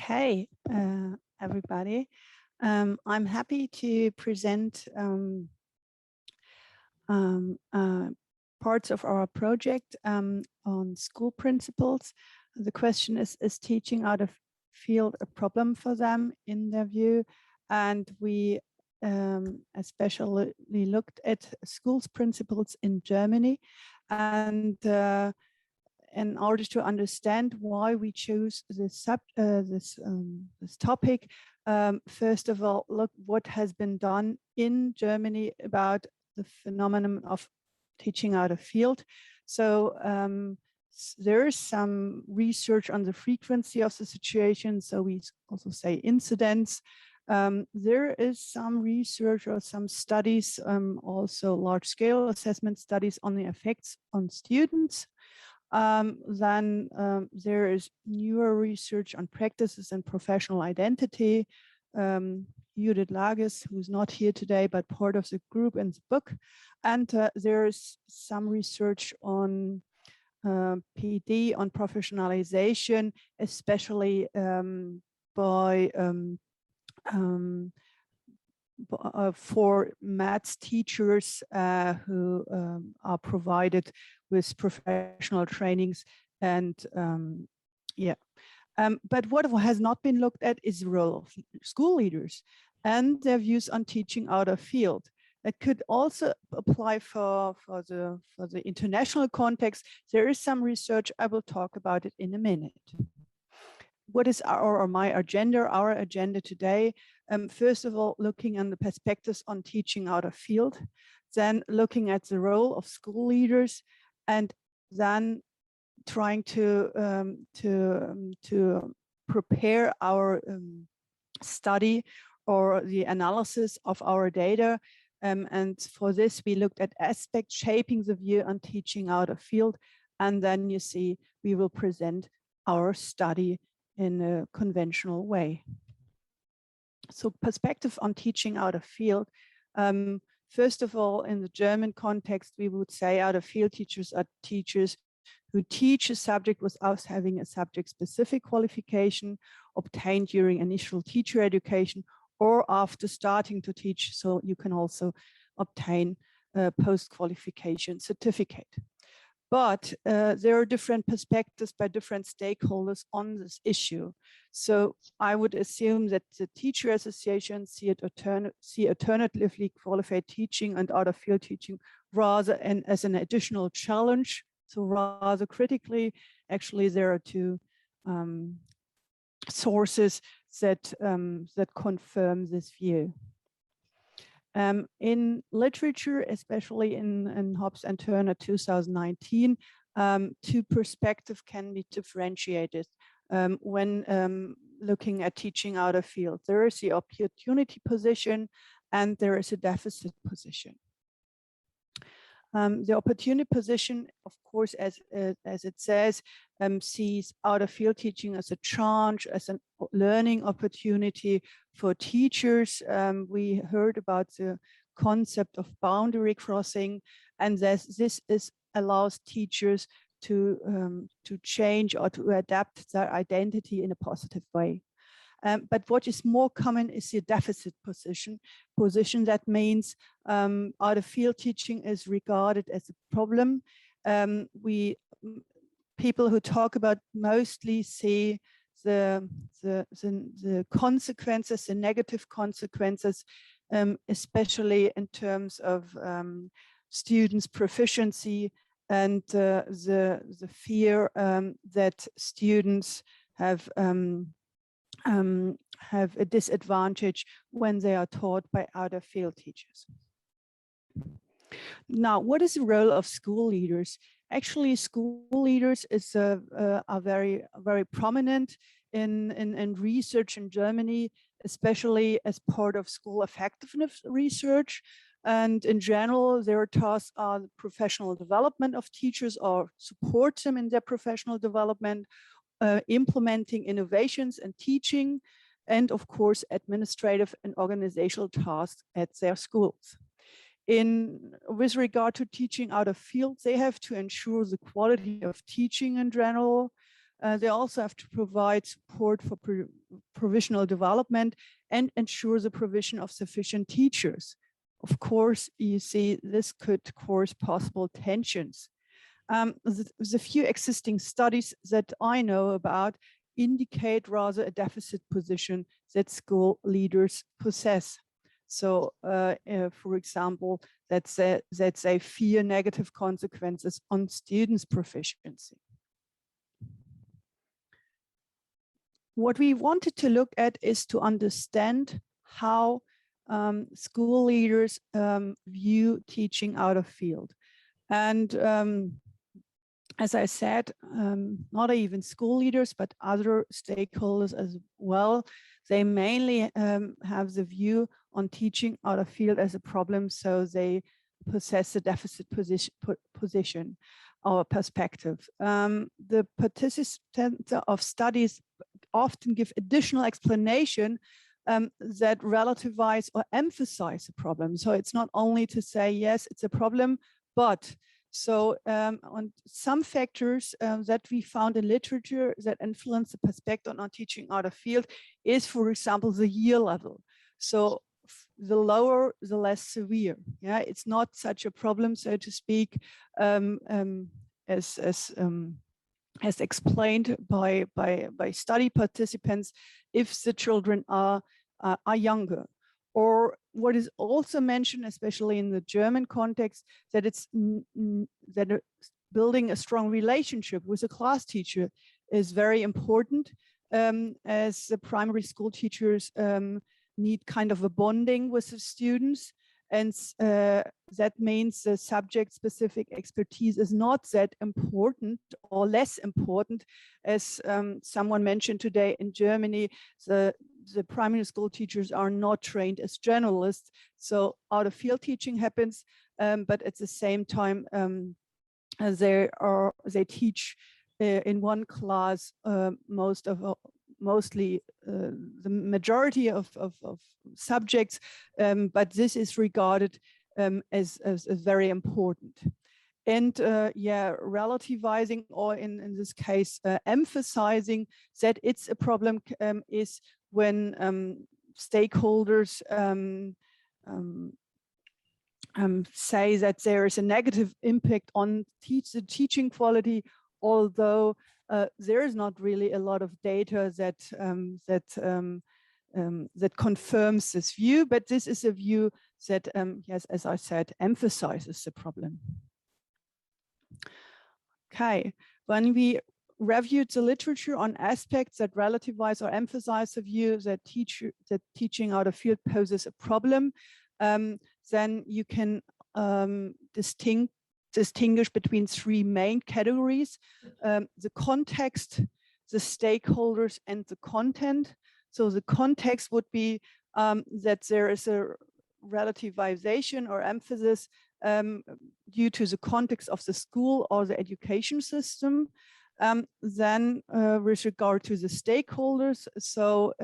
Okay, everybody. I'm happy to present parts of our project on school principals. The question is teaching out of field a problem for them in their view? And we especially looked at schools principals in Germany, and in order to understand why we chose this topic, first of all, look what has been done in Germany about the phenomenon of teaching out of field. So there is some research on the frequency of the situation. So we also say incidents. There is some research or some studies, also large-scale assessment studies on the effects on students. Then there is newer research on practices and professional identity. Judith Lages, who's not here today, but part of the group in the book. And there's some research on PD, on professionalization, especially for maths teachers who are provided with professional trainings. And but what has not been looked at is the role of school leaders and their views on teaching out of field. That could also apply for the international context. There is some research. I will talk about it in a minute. What is my agenda? Our agenda today, first of all, looking at the perspectives on teaching out of field, then looking at the role of school leaders, and then trying to prepare our study or the analysis of our data. And for this, we looked at aspects shaping the view on teaching out of field. And then you see, we will present our study in a conventional way. So perspective on teaching out of field. First of all, in the German context, we would say out of field teachers are teachers who teach a subject without having a subject-specific qualification obtained during initial teacher education or after starting to teach. So you can also obtain a post-qualification certificate. But there are different perspectives by different stakeholders on this issue. So I would assume that the teacher associations see alternatively qualified teaching and out of field teaching rather as an additional challenge. So rather critically, actually there are two sources that confirm this view. In literature, especially in Hobbs and Turner 2019, two perspectives can be differentiated when looking at teaching out of field. There is the opportunity position and there is a deficit position. The opportunity position, of course, as it says, sees out of field teaching as a chance, as a learning opportunity for teachers. We heard about the concept of boundary crossing, and this allows teachers to change or to adapt their identity in a positive way. But what is more common is the deficit position. That means out of field teaching is regarded as a problem. People who talk about mostly see the consequences, the negative consequences, especially in terms of students' proficiency and the fear that students have a disadvantage when they are taught by out of field teachers. Now, what is the role of school leaders? Actually, school leaders are very prominent in research in Germany, especially as part of school effectiveness research. And in general, their tasks are the professional development of teachers or support them in their professional development, implementing innovations and teaching, and of course, administrative and organizational tasks at their schools. With regard to teaching out of field, they have to ensure the quality of teaching in general, They also have to provide support for provisional development and ensure the provision of sufficient teachers. Of course, you see, this could cause possible tensions. The few existing studies that I know about indicate rather a deficit position that school leaders possess. So, for example, that they fear negative consequences on students' proficiency. What we wanted to look at is to understand how school leaders view teaching out of field. And as I said, not even school leaders, but other stakeholders as well, they mainly have the view on teaching out of field as a problem, so they possess a deficit position or perspective. The participants of studies often give additional explanation that relativize or emphasize the problem. So it's not only to say, yes, it's a problem, but so on some factors that we found in literature that influence the perspective on teaching out of field is, for example, the year level. So the lower, the less severe. Yeah, it's not such a problem, so to speak, as explained by study participants, if the children are younger. Or what is also mentioned, especially in the German context, that it's that building a strong relationship with a class teacher is very important, as the primary school teachers need kind of a bonding with the students. And that means the subject-specific expertise is not that important or less important, as someone mentioned today in Germany. The primary school teachers are not trained as generalists, so out of field teaching happens, but at the same time they teach in one class mostly the majority of subjects, but this is regarded as very important. And yeah, relativizing, or in this case, emphasizing that it's a problem is when stakeholders say that there is a negative impact on the teaching quality, although there is not really a lot of data that confirms this view, but this is a view that, yes, as I said, emphasizes the problem. Okay, when we reviewed the literature on aspects that relativize or emphasize the view that teaching out of field poses a problem, then you can distinguish between three main categories: the context, the stakeholders, and the content. So the context would be that there is a relativization or emphasis due to the context of the school or the education system. Then with regard to the stakeholders, so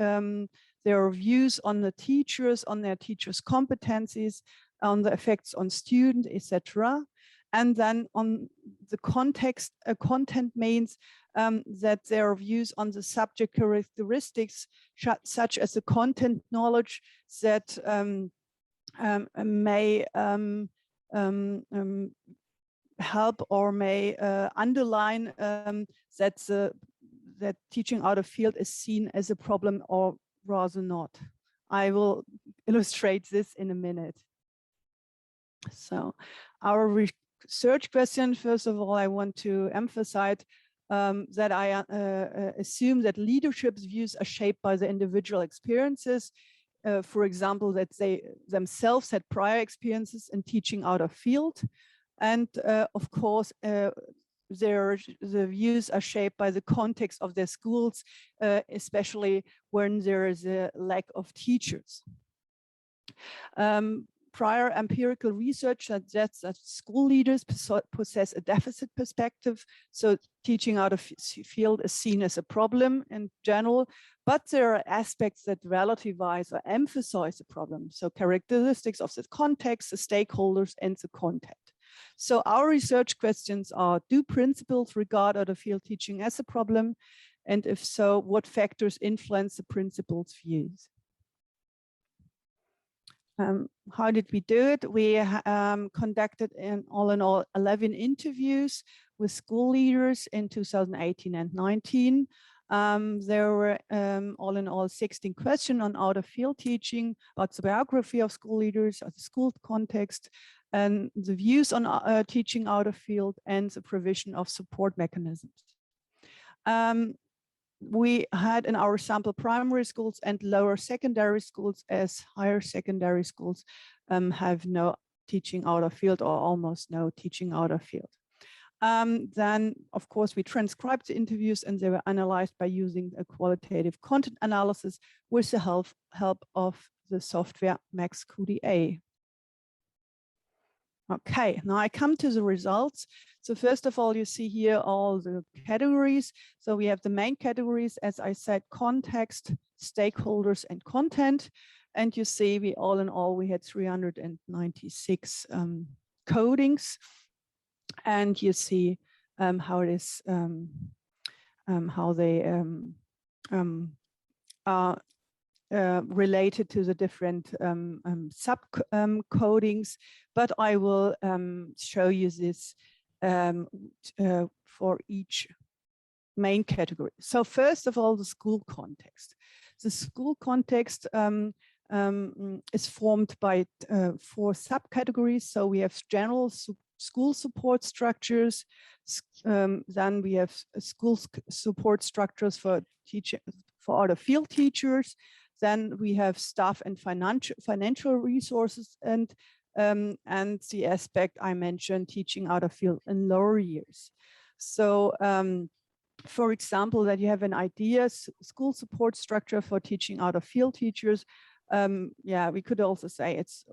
their views on the teachers, on their teachers' competencies, on the effects on students, etc. And then on the context, content means that their views on the subject characteristics, such as the content knowledge that may help or may underline that teaching out of field is seen as a problem, or rather not. I will illustrate this in a minute. So our research question, first of all, I want to emphasize that I assume that leadership's views are shaped by the individual experiences. For example, that they themselves had prior experiences in teaching out of field. And of course, the views are shaped by the context of their schools, especially when there is a lack of teachers. Prior empirical research suggests that school leaders possess a deficit perspective. So teaching out of field is seen as a problem in general, but there are aspects that relativize or emphasize the problem. So characteristics of the context, the stakeholders, and the content. So our research questions are, do principals regard out of field teaching as a problem? And if so, what factors influence the principal's views? How did we do it? We conducted in all 11 interviews with school leaders in 2018 and 19. There were all in all 16 questions on out of field teaching, about the biography of school leaders, the school context, and the views on teaching out of field, and the provision of support mechanisms. We had in our sample primary schools and lower secondary schools, as higher secondary schools have no teaching out of field or almost no teaching out of field. Then, of course, we transcribed the interviews and they were analyzed by using a qualitative content analysis with the help of the software MaxQDA. Okay, now I come to the results. So first of all, you see here all the categories. So we have the main categories, as I said, context, stakeholders, and content. And you see we all in all, we had 396 codings. And you see how it is, how they are related to the different sub-codings, but I will show you this for each main category. So first of all, the school context. The school context is formed by 4 subcategories. So we have general school support structures, then we have school support structures for out of field teachers. Then we have staff and financial resources, and the aspect I mentioned, teaching out of field in lower years. So, for example, that you have an idea, school support structure for teaching out of field teachers. Yeah, we could also say it's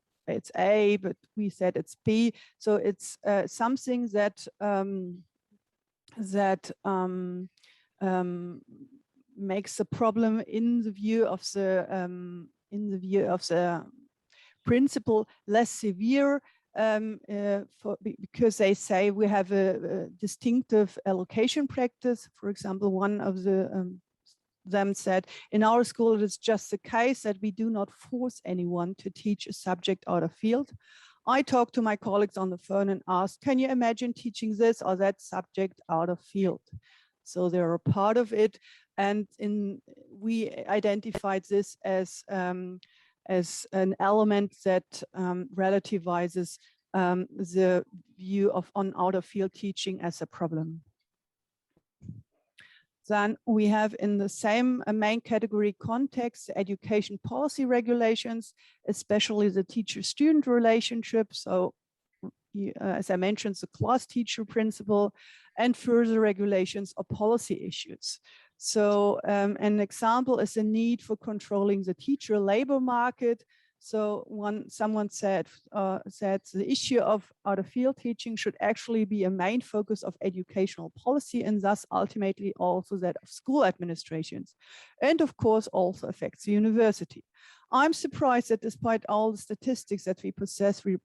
A, but we said it's B. So it's something that makes the problem in the view of the principal less severe, because they say we have a distinctive allocation practice. For example, one of them said, in our school it is just the case that we do not force anyone to teach a subject out of field. I talked to my colleagues on the phone and asked, can you imagine teaching this or that subject out of field? So they're a part of it, and we identified this as an element that relativizes the view on out of field teaching as a problem. Then we have in the same main category context, education policy regulations, especially the teacher-student relationship. So as I mentioned, the class teacher principle, and further regulations or policy issues. So an example is the need for controlling the teacher labor market. So someone said the issue of out of field teaching should actually be a main focus of educational policy, and thus ultimately also that of school administrations, and of course also affects the university. I'm surprised that despite all the statistics that we possess, we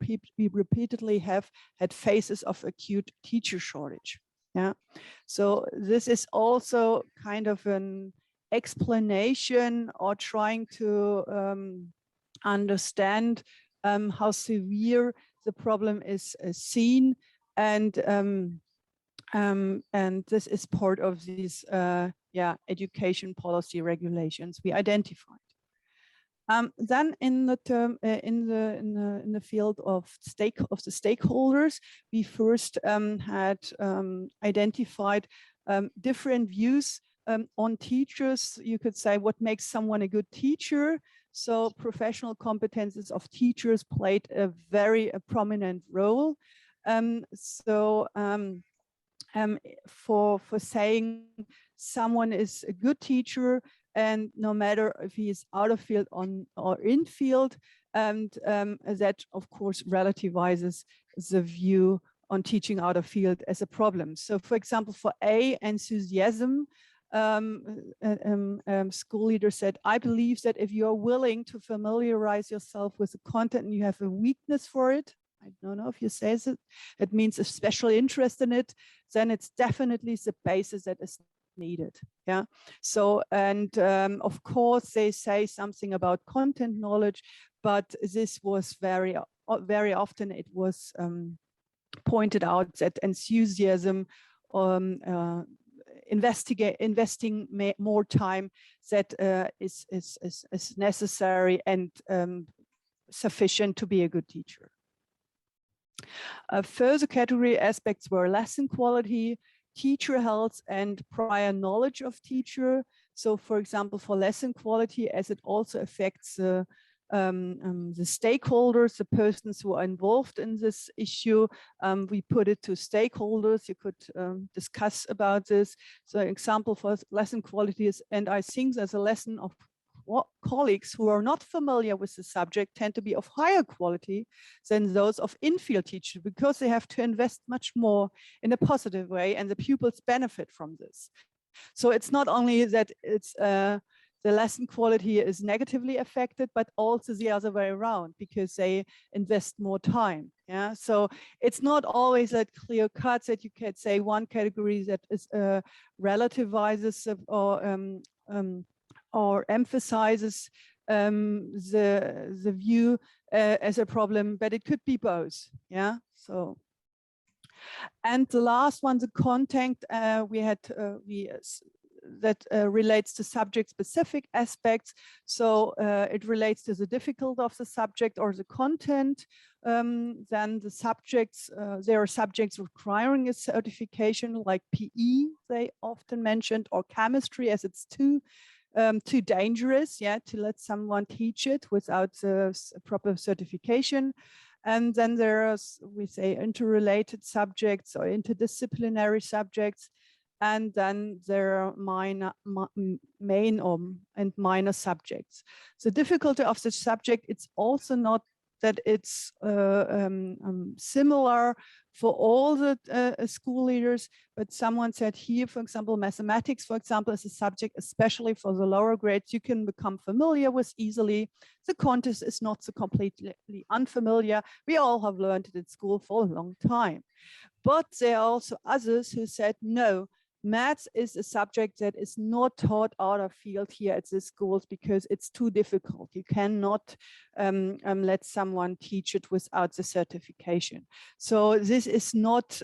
repeatedly have had phases of acute teacher shortage. Yeah, so this is also kind of an explanation or trying to understand how severe the problem is seen, and this is part of these education policy regulations we identified. Then in the term in the field of the stakeholders, we first had identified different views on teachers. You could say what makes someone a good teacher. So professional competences of teachers played a very prominent role. For saying someone is a good teacher, and no matter if he is out of field or in field, and that of course relativizes the view on teaching out of field as a problem. So for example, for A, enthusiasm, school leader said, I believe that if you are willing to familiarize yourself with the content and you have a weakness for it, I don't know if you say it, it means a special interest in it, then it's definitely the basis that is needed. Yeah. So, and of course they say something about content knowledge, but this was very often it was pointed out that enthusiasm, investing more time, that is necessary and sufficient to be a good teacher. Further category aspects were lesson quality, teacher health, and prior knowledge of teacher. So for example, for lesson quality, as it also affects the stakeholders, the persons who are involved in this issue, we put it to stakeholders. You could discuss about this. So example for lesson quality is, and I think there's a lesson of what colleagues who are not familiar with the subject tend to be of higher quality than those of in-field teachers, because they have to invest much more in a positive way, and the pupils benefit from this. So it's not only that it's the lesson quality is negatively affected, but also the other way around, because they invest more time. Yeah, so it's not always that clear cut that you can say one category that is relativizes or emphasizes the view as a problem, but it could be both. Yeah. So, and the last one, the content, that relates to subject-specific aspects. So it relates to the difficulty of the subject or the content. Then the subjects, there are subjects requiring a certification, like PE, they often mentioned, or chemistry, as it's too dangerous, yeah, to let someone teach it without a proper certification. And then there are, we say, interrelated subjects or interdisciplinary subjects. And then there are main and minor subjects. The difficulty of the subject, it's also not that it's similar for all the school leaders, but someone said here, for example, mathematics, for example, is a subject, especially for the lower grades, you can become familiar with easily. The content is not so completely unfamiliar. We all have learned it at school for a long time. But there are also others who said, no, maths is a subject that is not taught out of field here at the schools because it's too difficult. You cannot let someone teach it without the certification. So this is not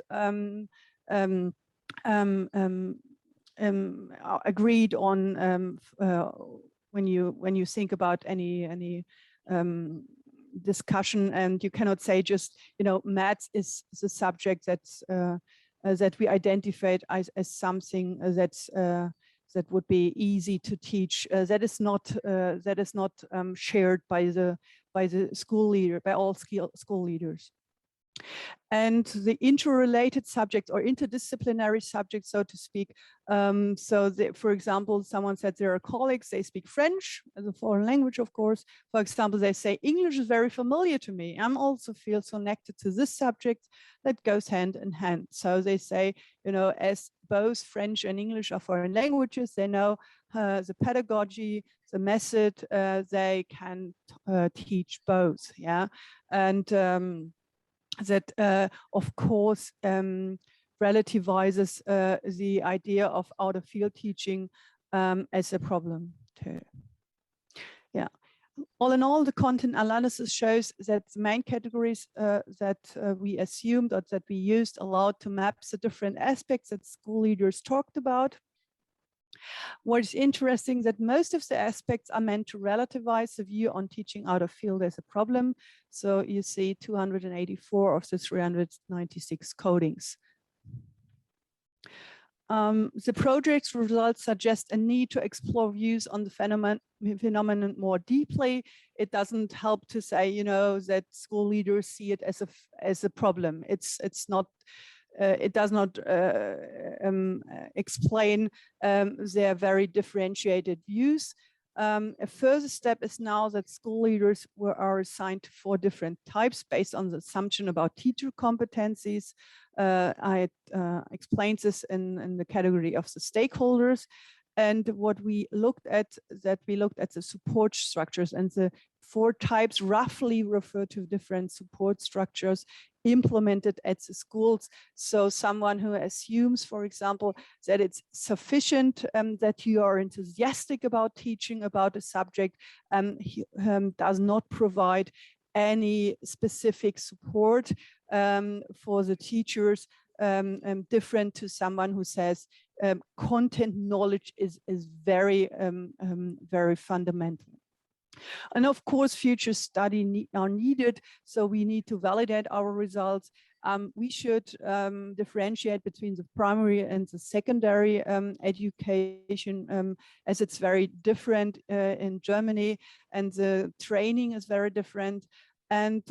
agreed on when you think about any discussion, and you cannot say just, you know, maths is the subject that's that we identified as something that's that would be easy to teach. That is not shared by the school leader, by all school leaders. And the interrelated subjects or interdisciplinary subjects, so to speak. For example, someone said there are colleagues, they speak French as a foreign language, of course. For example, they say English is very familiar to me. I'm also feel connected to this subject that goes hand in hand. So they say, you know, as both French and English are foreign languages, they know the pedagogy, the method, they can teach both. Yeah, and that, of course, relativizes the idea of out-of-field teaching as a problem too. Yeah. All in all, the content analysis shows that the main categories that we assumed or that we used allowed to map the different aspects that school leaders talked about. What is interesting that most of the aspects are meant to relativize the view on teaching out of field as a problem. So you see 284 of the 396 codings. The project's results suggest a need to explore views on the phenomenon more deeply. It doesn't help to say, you know, that school leaders see it as a problem. It's not. It does not explain their very differentiated views. A further step is now that school leaders are assigned to 4 different types based on the assumption about teacher competencies. I explained this in the category of the stakeholders. And what we looked at, the support structures, and the 4 types roughly refer to different support structures implemented at the schools. So someone who assumes, for example, that it's sufficient that you are enthusiastic about teaching about a subject, he does not provide any specific support for the teachers, different to someone who says content knowledge is very, very fundamental. And of course, future study are needed. So we need to validate our results. We should differentiate between the primary and the secondary education, as it's very different in Germany, and the training is very different. And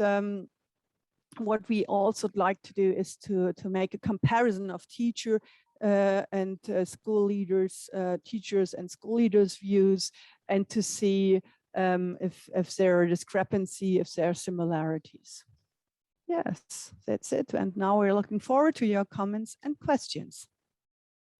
what we also like to do is to make a comparison of teacher and school leaders, teachers and school leaders' views, and to see if there are discrepancy, if there are similarities. Yes, that's it. And now we're looking forward to your comments and questions.